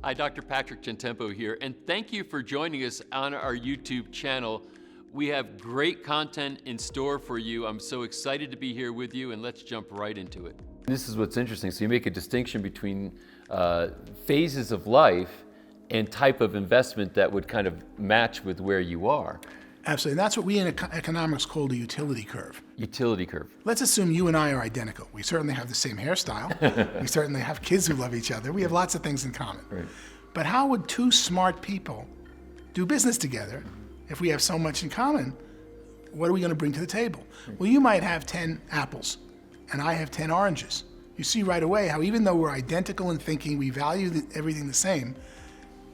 Hi, Dr. Patrick Gentempo here, and thank you for joining us on our YouTube channel. We have great content in store for you. I'm so excited to be here with you, and let's jump right into it. This is what's interesting. So you make a distinction between phases of life and type of investment that would kind of match with where you are. Absolutely. That's what we in economics call the utility curve. Utility curve. Let's assume you and I are identical. We certainly have the same hairstyle. We certainly have kids who love each other. We have lots of things in common. Right. But how would two smart people do business together if we have so much in common? What are we going to bring to the table? Well, you might have 10 apples, and I have 10 oranges. You see right away how even though we're identical in thinking, we value everything the same,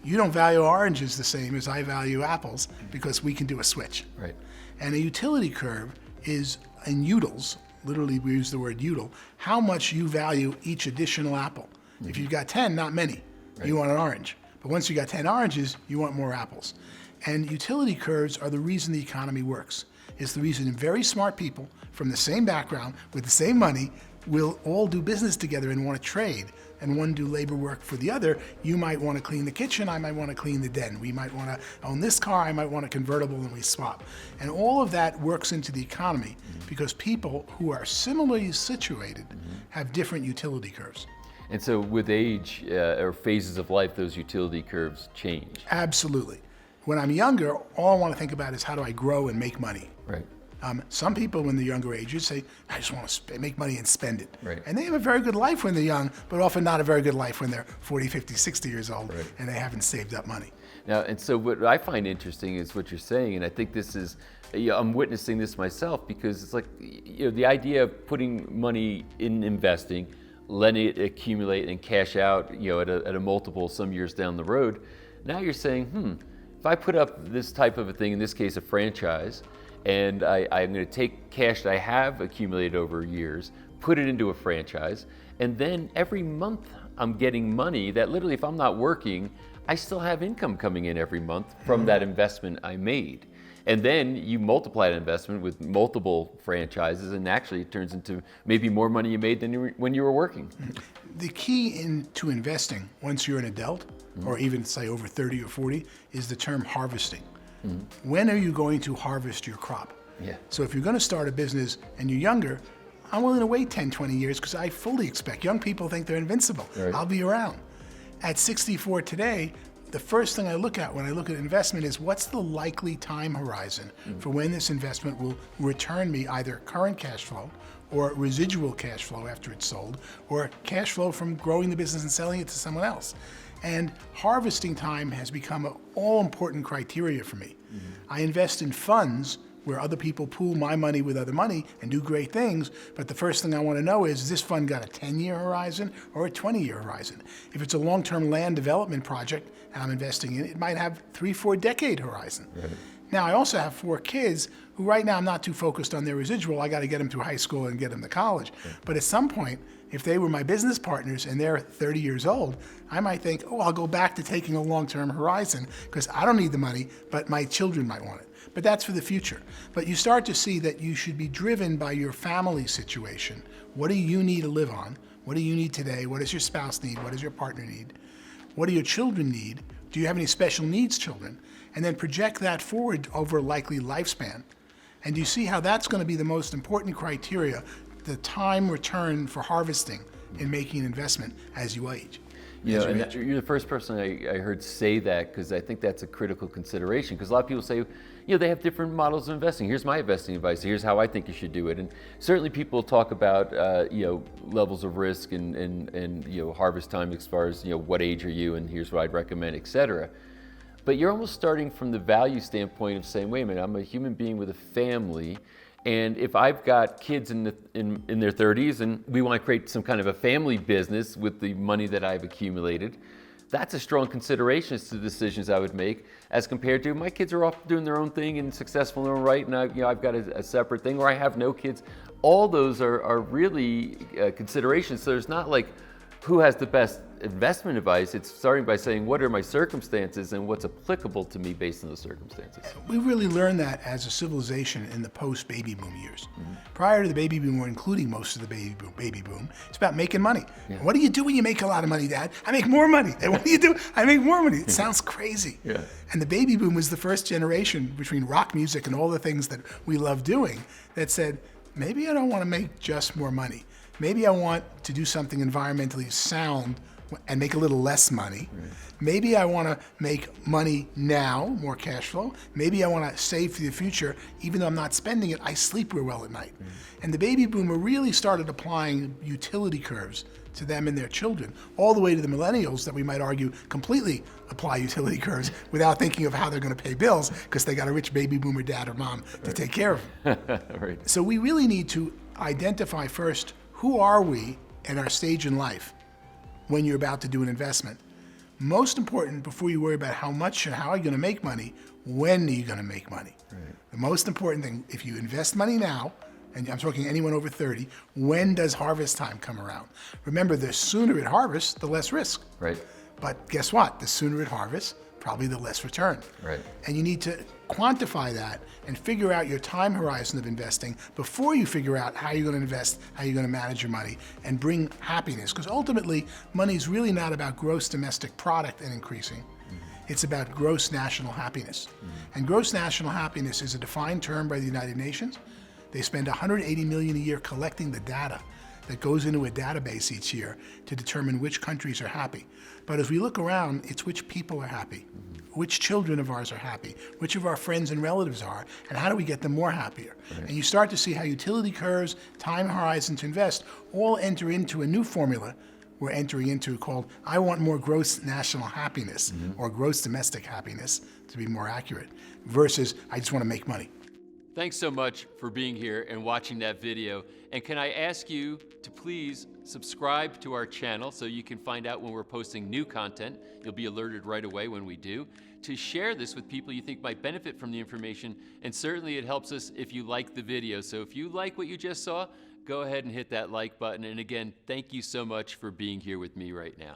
you don't value oranges the same as I value apples because we can do a switch. Right. And a utility curve is in utils, literally we use the word util, how much you value each additional apple. If you've got 10, not many, you want an orange. But once you got 10 oranges, you want more apples. And utility curves are the reason the economy works. It's the reason very smart people from the same background with the same money will all do business together and want to trade, and one do labor work for the other. You might want to clean the kitchen, I might want to clean the den. We might want to own this car, I might want a convertible, and we swap. And all of that works into the economy because people who are similarly situated have different utility curves. And so with age or phases of life, those utility curves change. Absolutely. When I'm younger, all I want to think about is how do I grow and make money. Right. Some people in the younger ages say, I just want to make money and spend it. Right. And they have a very good life when they're young, but often not a very good life when they're 40, 50, 60 years old and they haven't saved up money. Now, and so what I find interesting is what you're saying, and I think this is, I'm witnessing this myself because it's like, the idea of putting money in investing, letting it accumulate and cash out, at a multiple some years down the road. Now you're saying, if I put up this type of a thing, in this case a franchise, and I'm going to take cash that I have accumulated over years, put it into a franchise, and then every month I'm getting money that literally, if I'm not working, I still have income coming in every month from that investment I made. And then you multiply that investment with multiple franchises, and actually it turns into maybe more money you made than when you were working. The key to investing, once you're an adult, or even say over 30 or 40, is the term harvesting. When are you going to harvest your crop? Yeah. So if you're going to start a business and you're younger, I'm willing to wait 10, 20 years because I fully expect young people think they're invincible. Right. I'll be around. At 64 today, the first thing I look at when I look at investment is what's the likely time horizon for when this investment will return me either current cash flow or residual cash flow after it's sold, or cash flow from growing the business and selling it to someone else. And harvesting time has become an all-important criteria for me. I invest in funds where other people pool my money with other money and do great things, but the first thing I want to know is this fund got a 10-year horizon or a 20-year horizon? If it's a long-term land development project and I'm investing in it, it might have 3-4 decade horizon. Right. Now, I also have 4 kids who right now I'm not too focused on their residual. I got to get them through high school and get them to college. Right. But at some point, if they were my business partners and they're 30 years old, I might think, I'll go back to taking a long-term horizon because I don't need the money, but my children might want it. But that's for the future. But you start to see that you should be driven by your family situation. What do you need to live on? What do you need today? What does your spouse need? What does your partner need? What do your children need? Do you have any special needs children? And then project that forward over a likely lifespan. And you see how that's going to be the most important criteria, the time return for harvesting in making an investment as you age. And you're the first person I heard say that, because I think that's a critical consideration. Because a lot of people say, they have different models of investing. Here's my investing advice. Here's how I think you should do it. And certainly people talk about, levels of risk and harvest time as far as, what age are you and here's what I'd recommend, et cetera. But you're almost starting from the value standpoint of saying, wait a minute, I'm a human being with a family. And if I've got kids in their 30s and we want to create some kind of a family business with the money that I've accumulated, that's a strong consideration as to the decisions I would make as compared to my kids are off doing their own thing and successful in their own right, and I've got a separate thing, or I have no kids. All those are really considerations. So there's not like who has the best investment advice. It's starting by saying, what are my circumstances and what's applicable to me based on those circumstances. We really learned that as a civilization in the post-baby boom years. Prior to the baby boom, or including most of the baby boom, it's about making money. Yeah. What do you do when you make a lot of money, Dad? I make more money. And what do you do? I make more money. It sounds crazy. Yeah. And the baby boom was the first generation between rock music and all the things that we love doing that said, maybe I don't want to make just more money. Maybe I want to do something environmentally sound and make a little less money. Right. Maybe I want to make money now, more cash flow. Maybe I want to save for the future. Even though I'm not spending it, I sleep real well at night. Right. And the baby boomer really started applying utility curves to them and their children, all the way to the millennials that we might argue completely apply utility curves without thinking of how they're going to pay bills because they got a rich baby boomer dad or mom to take care of them. Right. So we really need to identify first, who are we at our stage in life when you're about to do an investment? Most important, before you worry about how much and how are you going to make money, when are you going to make money? Right. The most important thing, if you invest money now, and I'm talking anyone over 30, when does harvest time come around? Remember, the sooner it harvests, the less risk. Right. But guess what? The sooner it harvests, probably the less return. Right. And you need to quantify that and figure out your time horizon of investing before you figure out how you're going to invest, how you're going to manage your money, and bring happiness. Because ultimately, money is really not about gross domestic product and increasing. It's about gross national happiness. And gross national happiness is a defined term by the United Nations. They spend $180 million a year collecting the data that goes into a database each year to determine which countries are happy. But as we look around, it's which people are happy, which children of ours are happy, which of our friends and relatives are, and how do we get them more happier? Right. And you start to see how utility curves, time horizon to invest, all enter into a new formula we're entering into called, I want more gross national happiness, or gross domestic happiness, to be more accurate, versus I just want to make money. Thanks so much for being here and watching that video. And can I ask you to please subscribe to our channel so you can find out when we're posting new content. You'll be alerted right away when we do. To share this with people you think might benefit from the information, and certainly it helps us if you like the video. So if you like what you just saw, go ahead and hit that like button. And again, thank you so much for being here with me right now.